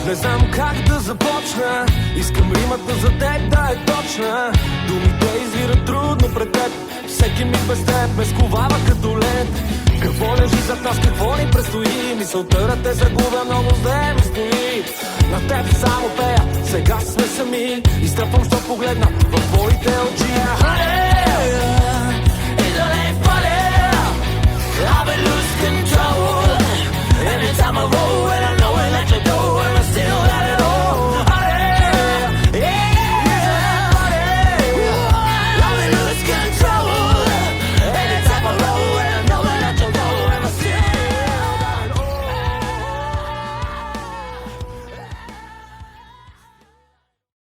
Не знам как да започна, искам римата за теб да е точна. Думите извират трудно пред теб, всеки миг без теб ме сковава като лед. Какво лежи зад нас, какво ни предстои? Мисълта да те загубя много зле ми стои. На теб само пея, сега сме сами. Изтъпвам, що погледна в твоите очи.